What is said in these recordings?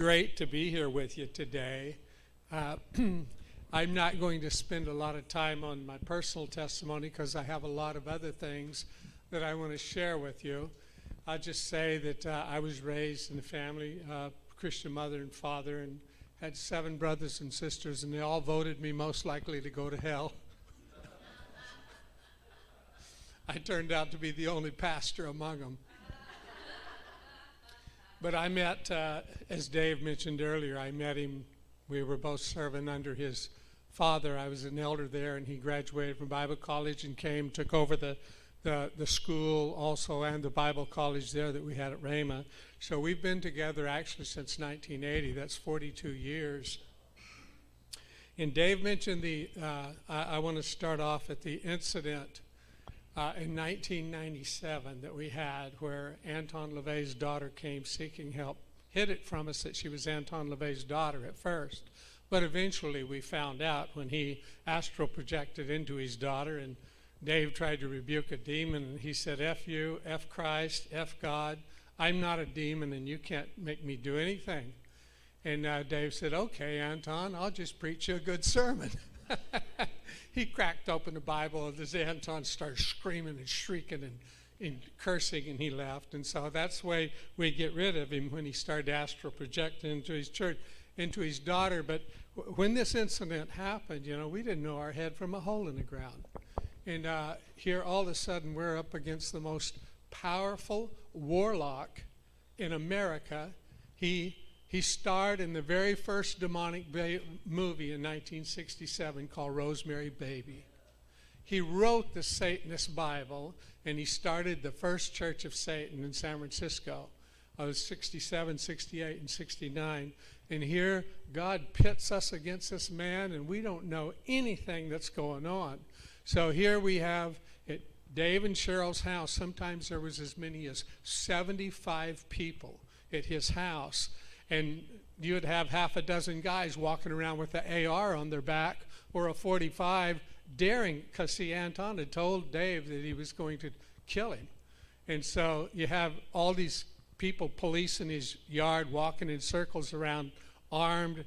Great to be here with you today. I'm not going to spend a lot of time on my personal testimony because I have a lot of other things that I want to share with you. I'll just say that I was raised in a family, Christian mother and father, and had 7 brothers and sisters, and they all voted me most likely to go to hell. I turned out to be the only pastor among them. But I met, as Dave mentioned earlier, I met him. We were both serving under his father. I was an elder there, and he graduated from Bible college and took over the school also and the Bible college there that we had at Rhema. So we've been together actually since 1980. That's 42 years. And Dave mentioned I want to start off at the incident in 1997 that we had where Anton LaVey's daughter came seeking help. Hid it from us that she was Anton LaVey's daughter at first, but eventually we found out when he astral projected into his daughter, and Dave tried to rebuke a demon, and he said, F you, F Christ, F God. I'm not a demon, and you can't make me do anything. And Dave said, okay, Anton, I'll just preach you a good sermon. He cracked open the Bible, and as Anton started screaming and shrieking and cursing, and he left. And so that's the way we get rid of him, when he started astral projecting into his church, into his daughter. But when this incident happened, we didn't know our head from a hole in the ground. And here all of a sudden we're up against the most powerful warlock in America. He starred in the very first demonic movie in 1967 called Rosemary Baby. He wrote the Satanist Bible, and he started the first Church of Satan in San Francisco. I was 67, 68, and 69. And here God pits us against this man, and we don't know anything that's going on. So here we have at Dave and Cheryl's house, sometimes there was as many as 75 people at his house. And you would have half a dozen guys walking around with an AR on their back or a 45 daring, because see, Anton had told Dave that he was going to kill him. And so you have all these people, police in his yard, walking in circles around, armed,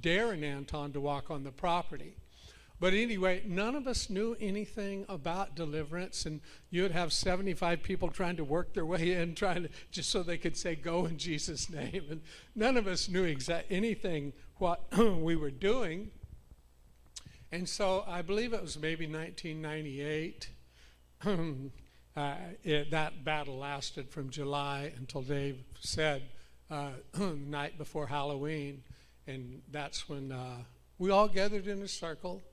daring Anton to walk on the property. But anyway, none of us knew anything about deliverance, and you would have 75 people trying to work their way in, just so they could say, go in Jesus' name. And none of us knew anything what we were doing. And so I believe it was maybe 1998. That battle lasted from July until Dave said the night before Halloween. And that's when we all gathered in a circle.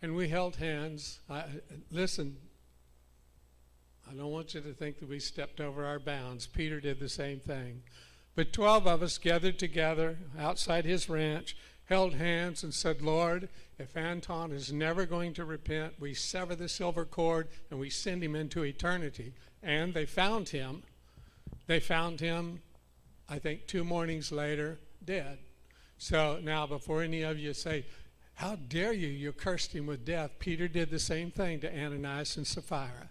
And we held hands. Listen, I don't want you to think that we stepped over our bounds. Peter did the same thing. But 12 of us gathered together outside his ranch, held hands, and said, Lord, if Anton is never going to repent, we sever the silver cord and we send him into eternity. And they found him. They found him, I think, 2 mornings later, dead. So now, before any of you say, how dare you? You cursed him with death. Peter did the same thing to Ananias and Sapphira.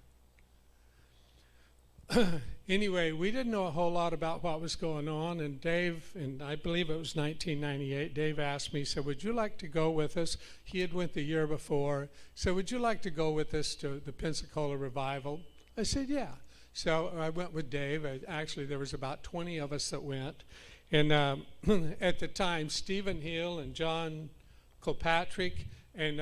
Anyway, we didn't know a whole lot about what was going on, and Dave, and I believe it was 1998, Dave asked me, he said, would you like to go with us? He had went the year before. So would you like to go with us to the Pensacola revival? I said, yeah. So I went with Dave. Actually, there was about 20 of us that went. And at the time, Stephen Hill and John Kilpatrick, and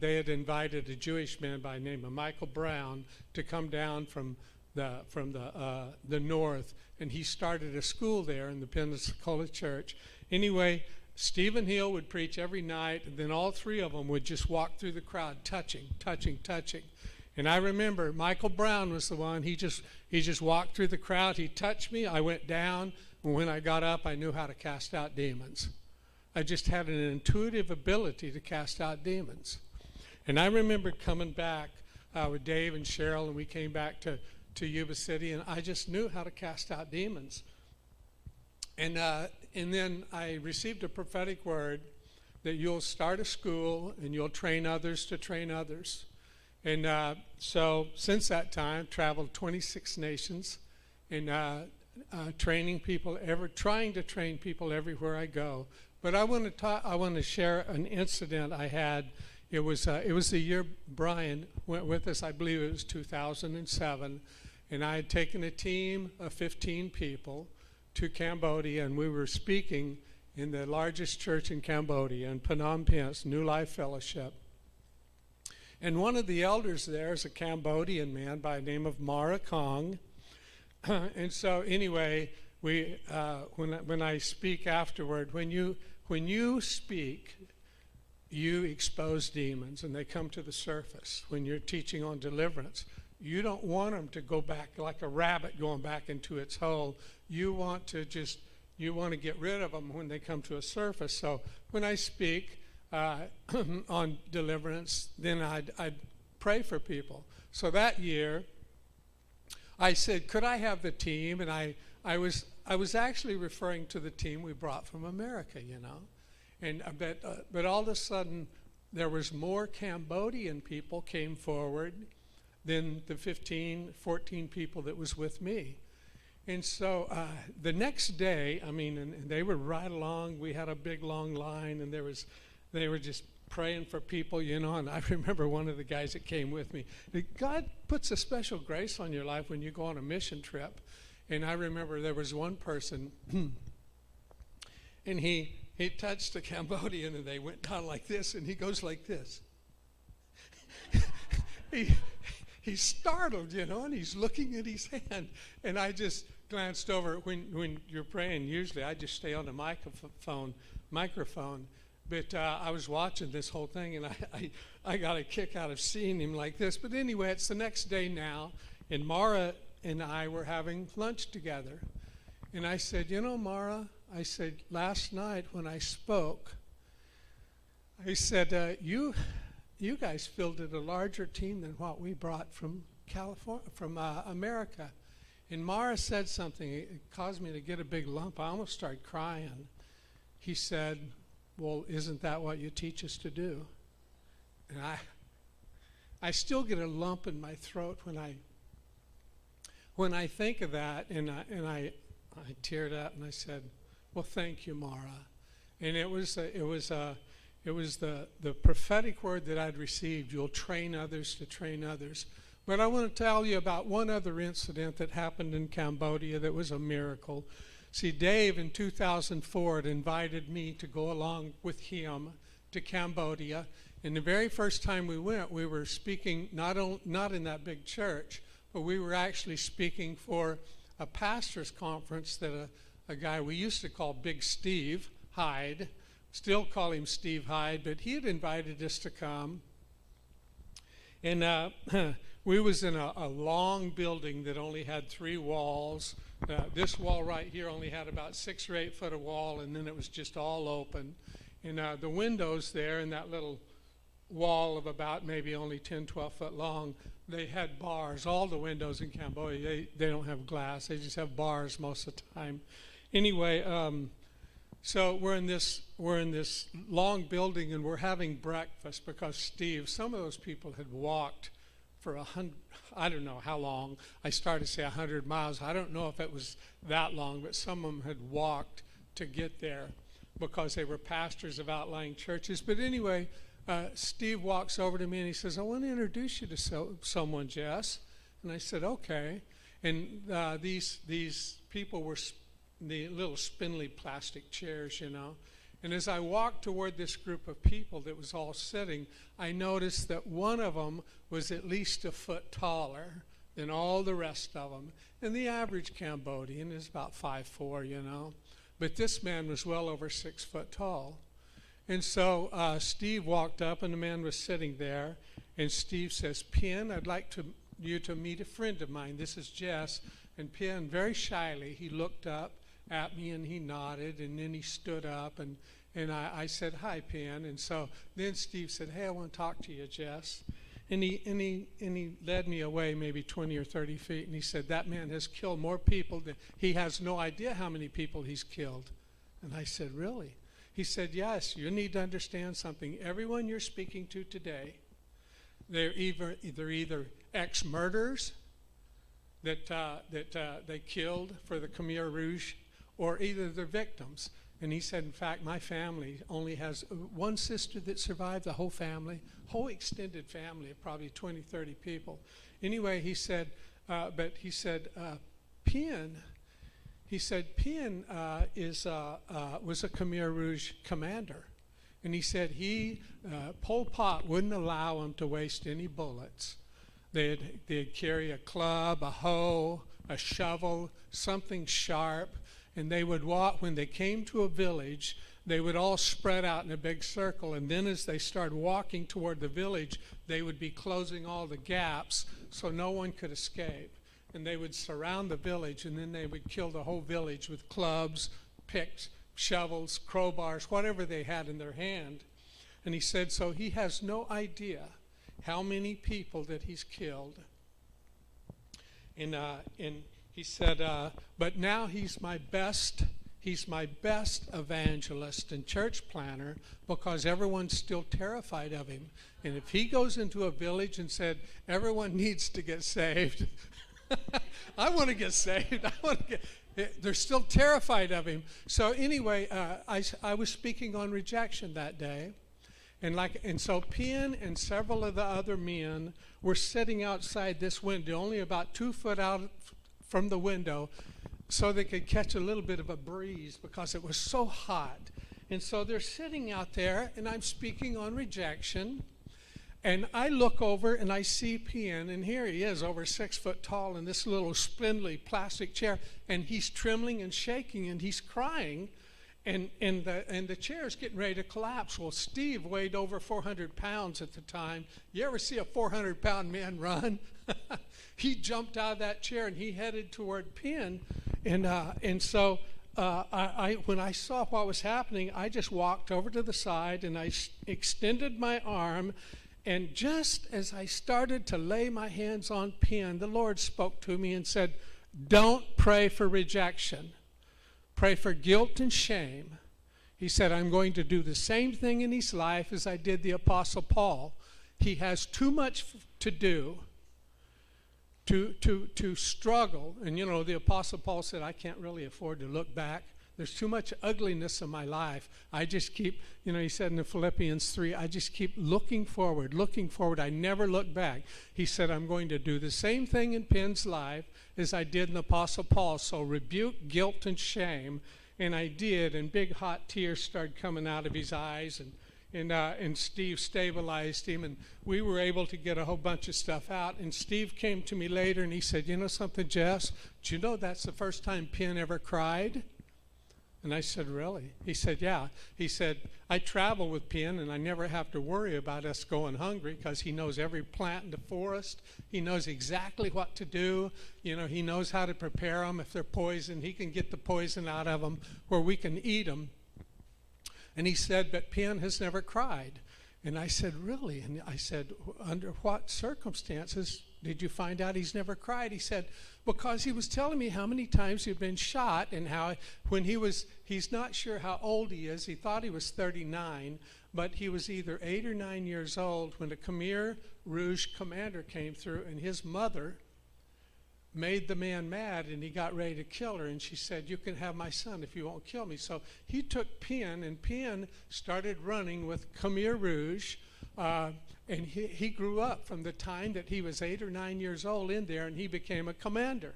they had invited a Jewish man by the name of Michael Brown to come down from the north, and he started a school there in the Pensacola church. Anyway, Stephen Hill would preach every night, and then all 3 of them would just walk through the crowd, touching. And I remember Michael Brown was the one. He just walked through the crowd. He touched me. I went down, and when I got up, I knew how to cast out demons. I just had an intuitive ability to cast out demons. And I remember coming back with Dave and Cheryl, and we came back to Yuba City, and I just knew how to cast out demons. And then I received a prophetic word that you'll start a school and you'll train others to train others. And so since that time, traveled 26 nations, and training people, trying to train people everywhere I go. But I want to share an incident I had. It was the year Brian went with us. I believe it was 2007, and I had taken a team of 15 people to Cambodia, and we were speaking in the largest church in Cambodia, in Phnom Penh, New Life Fellowship. And one of the elders there is a Cambodian man by the name of Mara Kong. And so anyway, when I speak afterward, when you speak, you expose demons and they come to the surface. When you're teaching on deliverance, you don't want them to go back like a rabbit going back into its hole. You want to get rid of them when they come to a surface. So when I speak on deliverance, then I'd pray for people. So that year, I said, could I have the team? And I was actually referring to the team we brought from America, you know. And but all of a sudden, there was more Cambodian people came forward than the 15, 14 people that was with me. And so the next day, I mean, and they were right along. We had a big long line, and they were just praying for people, you know. And I remember one of the guys that came with me. God puts a special grace on your life when you go on a mission trip. And I remember there was one person, and he touched a Cambodian, and they went down like this, and he goes like this. He's startled, you know, and he's looking at his hand. And I just glanced over. When you're praying, usually I just stay on the microphone. But I was watching this whole thing, and I got a kick out of seeing him like this. But anyway, it's the next day now, and Mara and I were having lunch together. And I said, you know, Mara, I said, last night when I spoke, I said, you guys fielded a larger team than what we brought from America. And Mara said something. It caused me to get a big lump. I almost started crying. He said, well, isn't that what you teach us to do? And I still get a lump in my throat when I think of that, and I teared up and I said, well, thank you, Mara. And it was the prophetic word that I'd received. You'll train others to train others. But I want to tell you about one other incident that happened in Cambodia that was a miracle. See, Dave in 2004 had invited me to go along with him to Cambodia. And the very first time we went, we were speaking not in that big church, but we were actually speaking for a pastor's conference that a guy we used to call Big Steve Hyde, still call him Steve Hyde, but he had invited us to come. And we was in a long building that only had 3 walls. This wall right here only had about 6 or 8 foot of wall, and then it was just all open. And the windows there in that little wall of about maybe only 10, 12 foot long, they had bars. All the windows in Cambodia, they don't have glass. They just have bars most of the time. Anyway, so we're in this long building, and we're having breakfast because some of those people had walked for 100, I don't know how long. I started to say 100 miles. I don't know if it was that long, but some of them had walked to get there because they were pastors of outlying churches. But anyway, Steve walks over to me and he says, I want to introduce you to someone, Jess. And I said, okay. And these people were the little spindly plastic chairs, you know. And as I walked toward this group of people that was all sitting, I noticed that one of them was at least a foot taller than all the rest of them. And the average Cambodian is about 5'4", you know. But this man was well over 6 foot tall. And so Steve walked up, and the man was sitting there. And Steve says, Pin, I'd like you to meet a friend of mine. This is Jess. And Pin, very shyly, he looked up at me and he nodded, and then he stood up, and I said, hi, Pin. And so then Steve said, hey, I want to talk to you, Jess. And he led me away maybe 20 or 30 feet, and he said, that man has killed more people than he has no idea how many people he's killed. And I said, really? He said, yes, you need to understand something. Everyone you're speaking to today, they're either ex-murderers, that they killed for the Khmer Rouge, or either their victims. And he said, in fact, my family only has one sister that survived, the whole family, whole extended family of probably 20, 30 people. Anyway, he said, Penn was a Khmer Rouge commander. And he said Pol Pot wouldn't allow him to waste any bullets. They'd carry a club, a hoe, a shovel, something sharp, and they would walk. When they came to a village, they would all spread out in a big circle, and then as they started walking toward the village, they would be closing all the gaps so no one could escape. And they would surround the village, and then they would kill the whole village with clubs, picks, shovels, crowbars, whatever they had in their hand. And he said, so he has no idea how many people that he's killed. And he said, but now he's my best evangelist and church planner because everyone's still terrified of him. And if he goes into a village and said, everyone needs to get saved, I want to get saved. They're still terrified of him. So anyway, I was speaking on rejection that day. And so Penn and several of the other men were sitting outside this window, only about 2 foot out from the window, so they could catch a little bit of a breeze because it was so hot. And so they're sitting out there, and I'm speaking on rejection. And I look over and I see Penn, and here he is, over 6 foot tall, in this little spindly plastic chair, and he's trembling and shaking and he's crying, and the chair's getting ready to collapse. Well, Steve weighed over 400 pounds at the time. You ever see a 400-pound man run? He jumped out of that chair and he headed toward Penn, and so when I saw what was happening, I just walked over to the side and I extended my arm. And just as I started to lay my hands on Penn, the Lord spoke to me and said, don't pray for rejection. Pray for guilt and shame. He said, I'm going to do the same thing in his life as I did the Apostle Paul. He has too much to do to struggle. And, you know, the Apostle Paul said, I can't really afford to look back. There's too much ugliness in my life. I just keep, you know, he said in the Philippians 3, I just keep looking forward. I never look back. He said, I'm going to do the same thing in Penn's life as I did in the Apostle Paul. So rebuke, guilt, and shame. And I did, and big hot tears started coming out of his eyes, and Steve stabilized him, and we were able to get a whole bunch of stuff out. And Steve came to me later, and he said, you know something, Jess? Do you know that's the first time Penn ever cried? And I said, really? He said, yeah. He said, I travel with Penn, and I never have to worry about us going hungry because he knows every plant in the forest. He knows exactly what to do. You know, he knows how to prepare them. If they're poisoned, he can get the poison out of them where we can eat them. And he said, but Penn has never cried. And I said, really? And I said, under what circumstances did you find out he's never cried? He said, because he was telling me how many times he'd been shot, and how when he's not sure how old he is. He thought he was 39, but he was either 8 or 9 years old when the Khmer Rouge commander came through, and his mother made the man mad, and he got ready to kill her. And she said, you can have my son if you won't kill me. So he took Penn, and Penn started running with Khmer Rouge. And he grew up from the time that he was 8 or 9 years old in there, and he became a commander.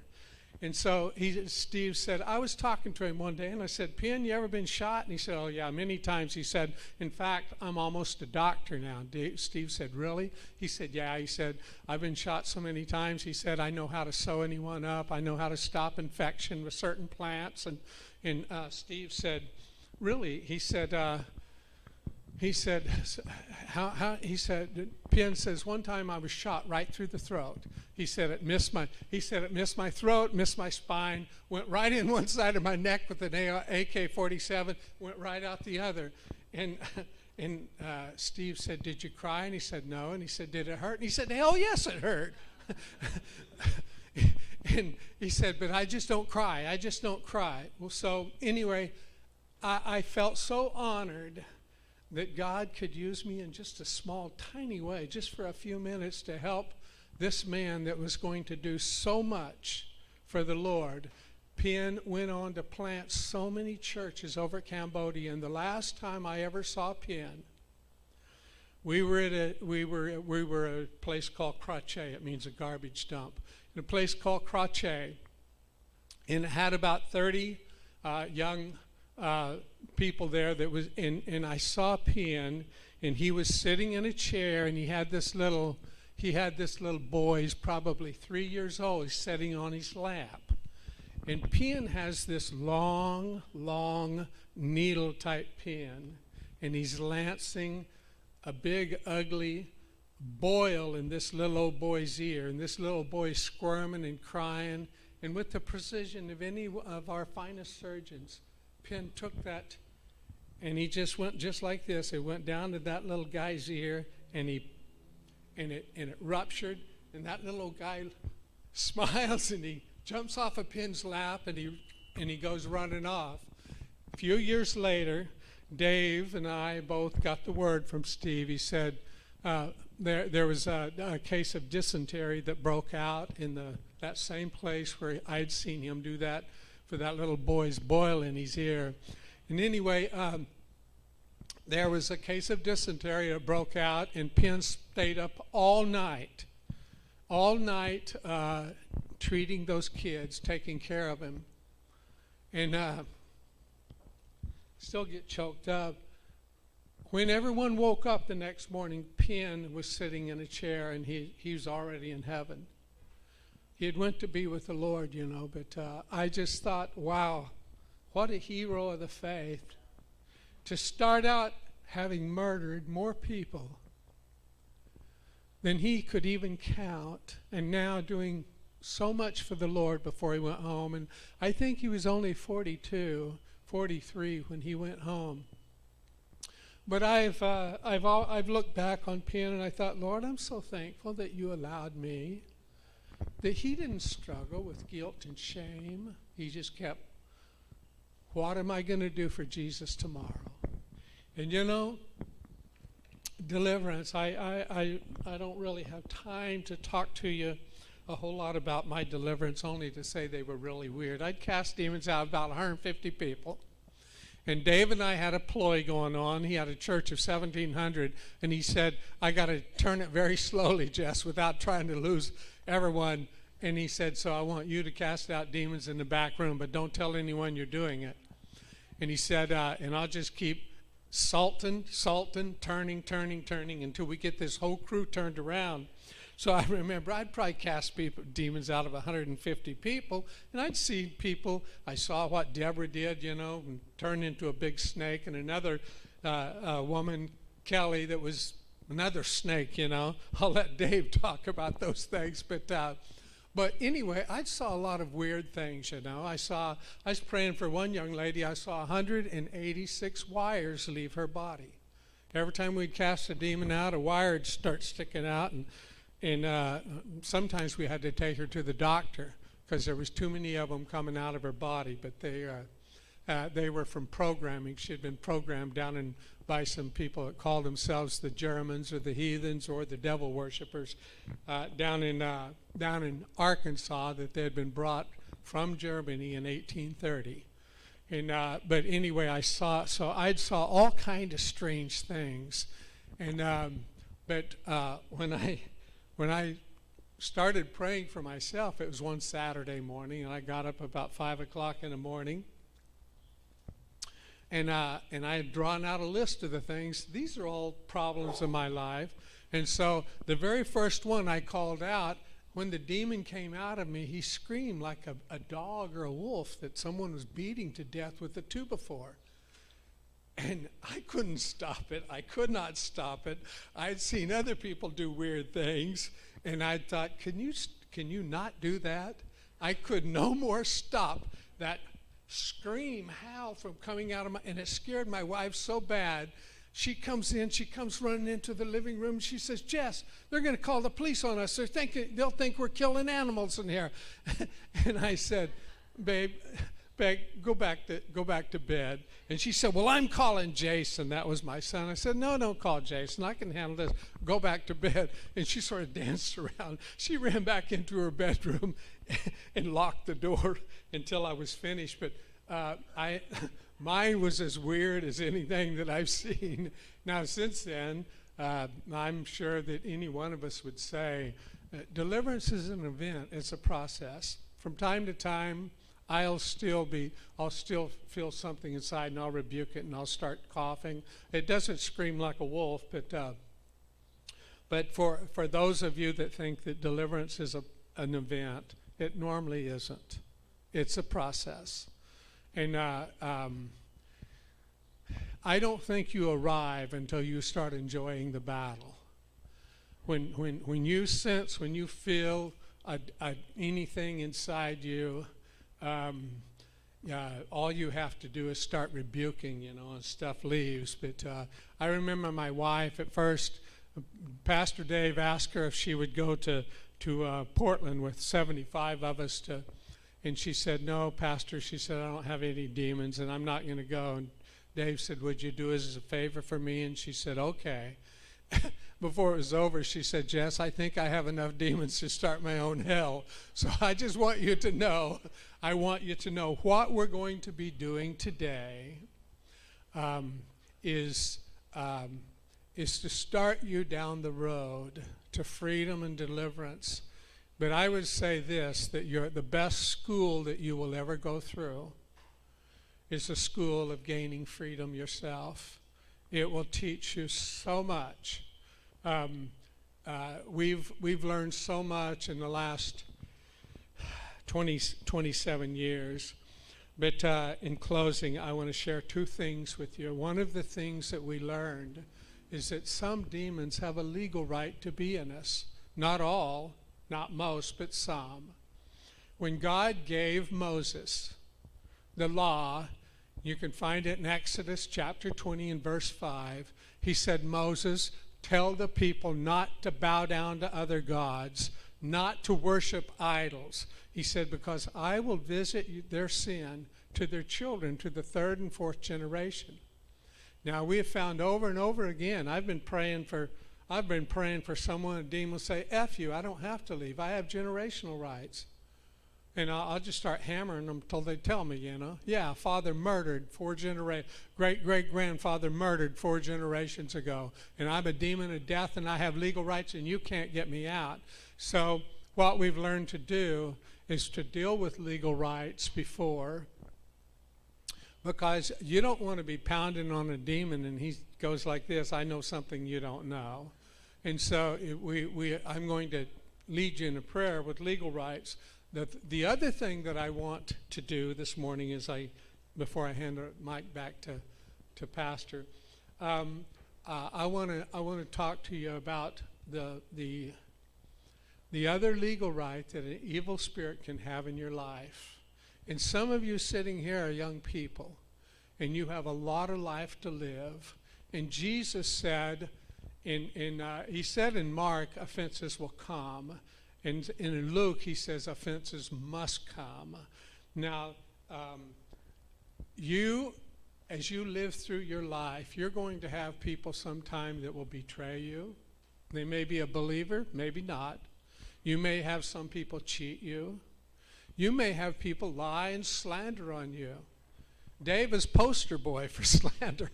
And so Steve said, I was talking to him one day, and I said, Penn, you ever been shot? And he said, oh, yeah, many times. He said, in fact, I'm almost a doctor now. Steve said, really? He said, yeah. He said, I've been shot so many times. He said, I know how to sew anyone up. I know how to stop infection with certain plants. And Steve said, really? He said, Penn says, one time I was shot right through the throat. He said it missed my throat, missed my spine, went right in one side of my neck with an AK-47, went right out the other. And Steve said, did you cry? And he said, no. And he said, did it hurt? And he said, hell yes, it hurt. And he said, but I just don't cry. I just don't cry. Well, so anyway, I felt so honored that God could use me in just a small, tiny way, just for a few minutes, to help this man that was going to do so much for the Lord, Pin went on to plant so many churches over Cambodia. And the last time I ever saw Pin, we were at a place called Krache. It means a garbage dump. In a place called Krache, and it had about 30 young people there. That was, and I saw Pin, and he was sitting in a chair, and he had this little boy. He's probably 3 years old. He's sitting on his lap. And Pin has this long needle-type pin, and he's lancing a big, ugly boil in this little old boy's ear, and this little boy's squirming and crying. And with the precision of any of our finest surgeons, Pin took that, and he just went just like this. It went down to that little guy's ear, and it ruptured, and that little guy smiles, and he jumps off of Pin's lap, and he goes running off. A few years later, Dave and I both got the word from Steve. He said there was a case of dysentery that broke out in that same place where I'd seen him do that for that little boy's boil in his ear. And anyway, there was a case of dysentery that broke out, and Pin stayed up all night, treating those kids, taking care of him. And still get choked up. When everyone woke up the next morning, Pin was sitting in a chair, and he was already in heaven. He had went to be with the Lord, but I just thought, wow, what a hero of the faith. To start out having murdered more people than he could even count, and now doing so much for the Lord before he went home. And I think he was only 42, 43 when he went home. But I've looked back on Pin, and I thought, Lord, I'm so thankful that you allowed me, that he didn't struggle with guilt and shame. He just kept, what am I going to do for Jesus tomorrow? And deliverance, I don't really have time to talk to you a whole lot about my deliverance, only to say they were really weird. I'd cast demons out of about 150 people. And Dave and I had a ploy going on. He had a church of 1,700, and he said, I got to turn it very slowly, Jess, without trying to lose everyone. And he said, so I want you to cast out demons in the back room, but don't tell anyone you're doing it. And he said, and I'll just keep salting, turning until we get this whole crew turned around. So I remember I'd probably cast demons out of 150 people, and I'd see people. I saw what Deborah did, and turn into a big snake, and another woman, Kelly, that was another snake, I'll let Dave talk about those things, but anyway, I saw a lot of weird things, I was praying for one young lady. I saw 186 wires leave her body. Every time we'd cast a demon out, a wire would start sticking out, and sometimes we had to take her to the doctor because there was too many of them coming out of her body. But they were from programming. She had been programmed down by some people that called themselves the Germans or the heathens or the devil worshippers down in Arkansas, that they had been brought from Germany in 1830. And but anyway, I saw all kind of strange things, and but when I started praying for myself, it was one Saturday morning, and I got up about 5 o'clock in the morning, and I had drawn out a list of the things. These are all problems in my life. And so the very first one I called out, when the demon came out of me, he screamed like a dog or a wolf that someone was beating to death with a 2x4. And I couldn't stop it. I could not stop it. I'd seen other people do weird things, and I thought, can you not do that? I could no more stop that scream, howl from coming out of and it scared my wife so bad. She comes running into the living room. She says, Jess, they're going to call the police on us. They'll think we're killing animals in here. And I said, babe, go back to bed. And she said, well, I'm calling Jason. That was my son. I said, no, don't call Jason. I can handle this. Go back to bed. And she sort of danced around. She ran back into her bedroom and locked the door until I was finished. But mine was as weird as anything that I've seen. Now, since then, I'm sure that any one of us would say, deliverance is an event. It's a process. From time to time, I'll still feel something inside, and I'll rebuke it, and I'll start coughing. It doesn't scream like a wolf, but for those of you that think that deliverance is an event, it normally isn't. It's a process, and I don't think you arrive until you start enjoying the battle. When you sense, when you feel anything inside you. All you have to do is start rebuking, and stuff leaves. But I remember my wife at first, Pastor Dave asked her if she would go to Portland with 75 of us and she said, no, Pastor, she said, I don't have any demons and I'm not going to go. And Dave said, would you do us a favor for me? And she said, okay. Before it was over, she said, Jess, I think I have enough demons to start my own hell. So I just want you to know, what we're going to be doing today is to start you down the road to freedom and deliverance. But I would say this, that the best school that you will ever go through is the school of gaining freedom yourself. It will teach you so much. We've learned so much in the last 27 years. But in closing, I want to share two things with you. One of the things that we learned is that some demons have a legal right to be in us. Not all, not most, but some. When God gave Moses the law, you can find it in Exodus chapter 20 and verse 5. He said, Moses, tell the people not to bow down to other gods, not to worship idols. He said, because I will visit their sin to their children, to the third and fourth generation. Now, we have found over and over again, I've been praying for someone, a demon will say, F you, I don't have to leave. I have generational rights. And I'll just start hammering them until they tell me, Yeah, father murdered great-great-grandfather murdered 4 generations ago. And I'm a demon of death and I have legal rights and you can't get me out. So what we've learned to do is to deal with legal rights before, because you don't want to be pounding on a demon and he goes like this, I know something you don't know. And so I'm going to lead you in a prayer with legal rights. The other thing that I want to do this morning is before I hand the mic back to Pastor, I want to talk to you about the other legal right that an evil spirit can have in your life. And some of you sitting here are young people, and you have a lot of life to live. And Jesus said, he said in Mark, offenses will come. And in Luke, he says offenses must come. Now, as you live through your life, you're going to have people sometime that will betray you. They may be a believer, maybe not. You may have some people cheat you. You may have people lie and slander on you. Dave is poster boy for slander.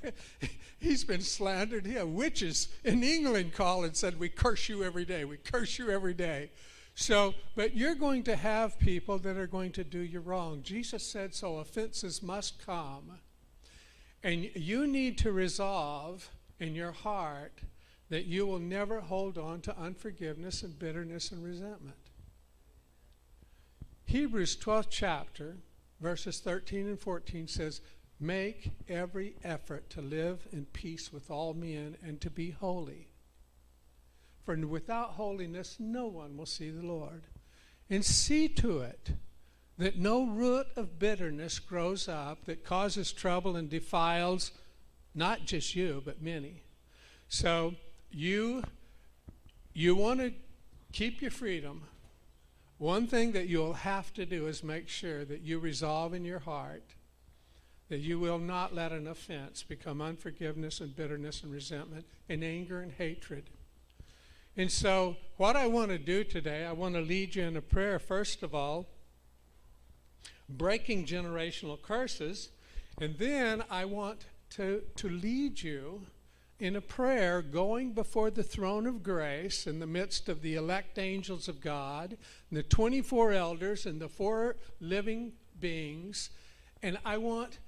He's been slandered. Witches in England called and said, we curse you every day. We curse you every day. So, but you're going to have people that are going to do you wrong. Jesus said so, offenses must come. And you need to resolve in your heart that you will never hold on to unforgiveness and bitterness and resentment. Hebrews 12th chapter, verses 13 and 14 says, make every effort to live in peace with all men and to be holy. For without holiness, no one will see the Lord. And see to it that no root of bitterness grows up that causes trouble and defiles not just you, but many. So you want to keep your freedom. one thing that you'll have to do is make sure that you resolve in your heart that you will not let an offense become unforgiveness and bitterness and resentment and anger and hatred. And so what I want to do today, I want to lead you in a prayer, first of all, breaking generational curses, and then I want to lead you in a prayer going before the throne of grace in the midst of the elect angels of God, and the 24 elders and the 4 living beings, and I want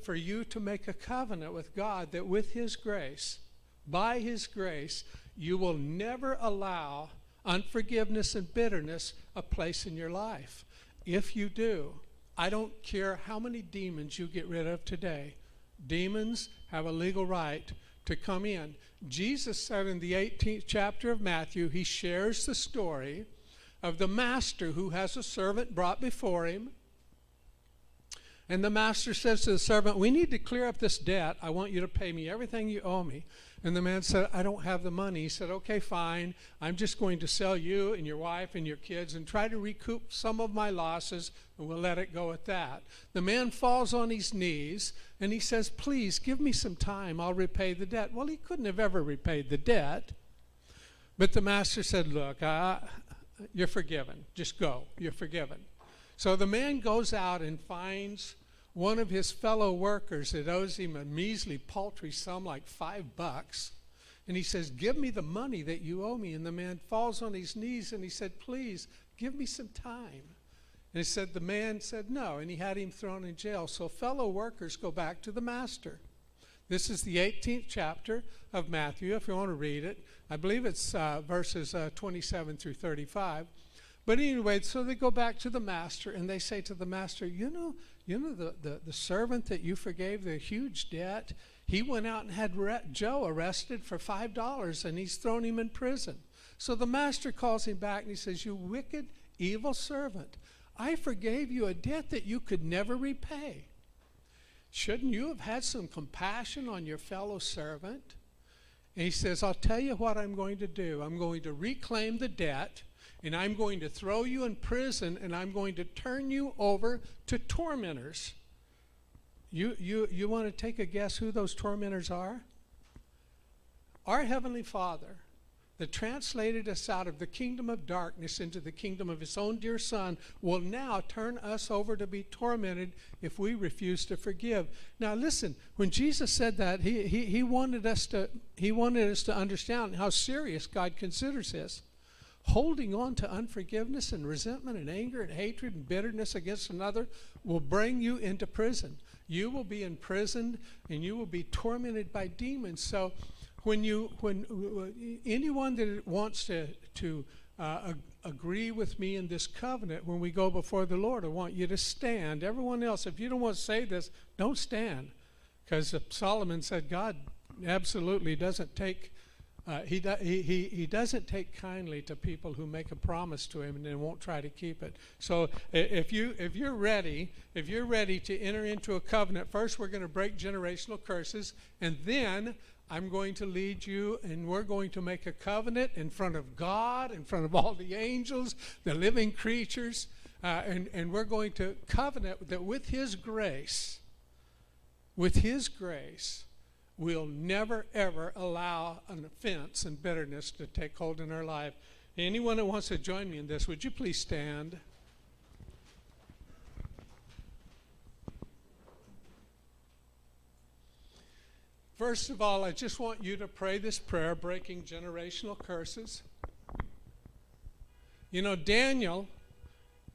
for you to make a covenant with God that with His grace, by His grace, you will never allow unforgiveness and bitterness a place in your life. If you do, I don't care how many demons you get rid of today. Demons have a legal right to come in. Jesus said in the 18th chapter of Matthew, He shares the story of the master who has a servant brought before him. And the master says to the servant, we need to clear up this debt. I want you to pay me everything you owe me. And the man said, I don't have the money. He said, okay, fine. I'm just going to sell you and your wife and your kids and try to recoup some of my losses, and we'll let it go at that. The man falls on his knees and he says, please give me some time. I'll repay the debt. Well, he couldn't have ever repaid the debt. But the master said, look, you're forgiven. Just go. You're forgiven. So the man goes out and finds one of his fellow workers that owes him a measly, paltry sum like $5. And he says, give me the money that you owe me. And the man falls on his knees and he said, please, give me some time. And the man said no, and he had him thrown in jail. So fellow workers go back to the master. This is the 18th chapter of Matthew, if you want to read it. I believe it's verses 27 through 35. But anyway, so they go back to the master and they say to the master, you know the servant that you forgave the huge debt, he went out and had Joe arrested for $5 and he's thrown him in prison. So the master calls him back and he says, you wicked, evil servant, I forgave you a debt that you could never repay. Shouldn't you have had some compassion on your fellow servant? And he says, I'll tell you what I'm going to do. I'm going to reclaim the debt, and I'm going to throw you in prison, and I'm going to turn you over to tormentors. You want to take a guess who those tormentors are? Our Heavenly Father, that translated us out of the kingdom of darkness into the kingdom of His own dear Son, will now turn us over to be tormented if we refuse to forgive. Now listen, when Jesus said that, he wanted us to understand how serious God considers this. Holding on to unforgiveness and resentment and anger and hatred and bitterness against another will bring you into prison. You will be imprisoned and you will be tormented by demons. So when anyone that wants to agree with me in this covenant, when we go before the Lord, I want you to stand. Everyone else, if you don't want to say this, don't stand. Because Solomon said God absolutely doesn't take he doesn't take kindly to people who make a promise to Him and then won't try to keep it. So if you're ready to enter into a covenant, first we're going to break generational curses, and then I'm going to lead you, and we're going to make a covenant in front of God, in front of all the angels, the living creatures, and we're going to covenant that with His grace, we'll never, ever allow an offense and bitterness to take hold in our life. Anyone that wants to join me in this, would you please stand? First of all, I just want you to pray this prayer, breaking generational curses. You know, Daniel,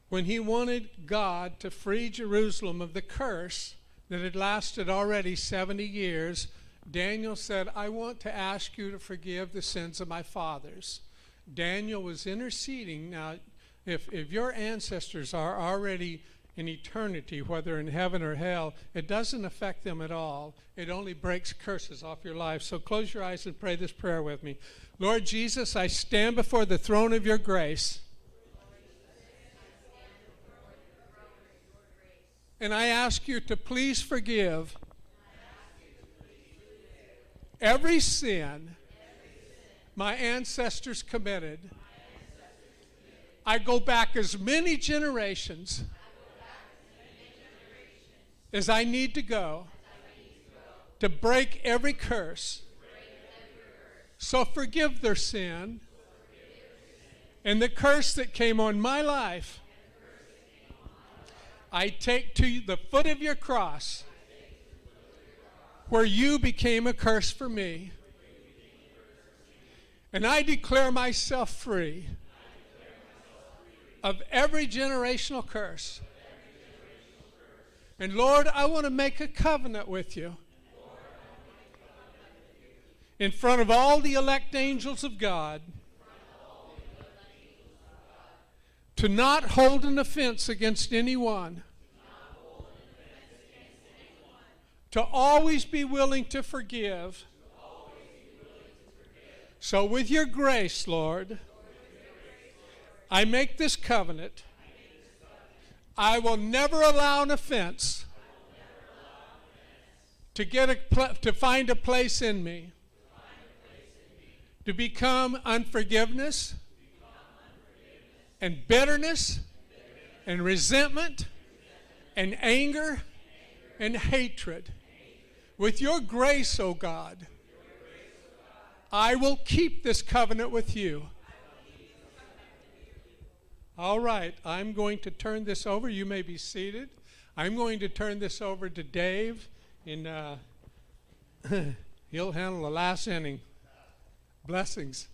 when he wanted God to free Jerusalem of the curse that had lasted already 70 years, Daniel said, I want to ask you to forgive the sins of my fathers. Daniel was interceding. Now, if your ancestors are already in eternity, whether in heaven or hell, it doesn't affect them at all. It only breaks curses off your life. So close your eyes and pray this prayer with me. Lord Jesus, I stand before the throne of your grace. And I ask you to please forgive every sin my ancestors committed. I go back as many generations as I need to go to break every curse. So forgive their sin and the curse that came on my life. I take to the foot of your cross where you became a curse for me. And I declare myself free of every generational curse. And Lord, I want to make a covenant with you in front of all the elect angels of God to not hold an offense against anyone, to always be willing to forgive. So with your grace, Lord, I make this covenant. I will never allow an offense to find a place in me, to become unforgiveness and bitterness and resentment and anger and hatred. With your grace, O God, I will keep this covenant with you. All right, I'm going to turn this over. You may be seated. I'm going to turn this over to Dave, and he'll handle the last inning. Blessings.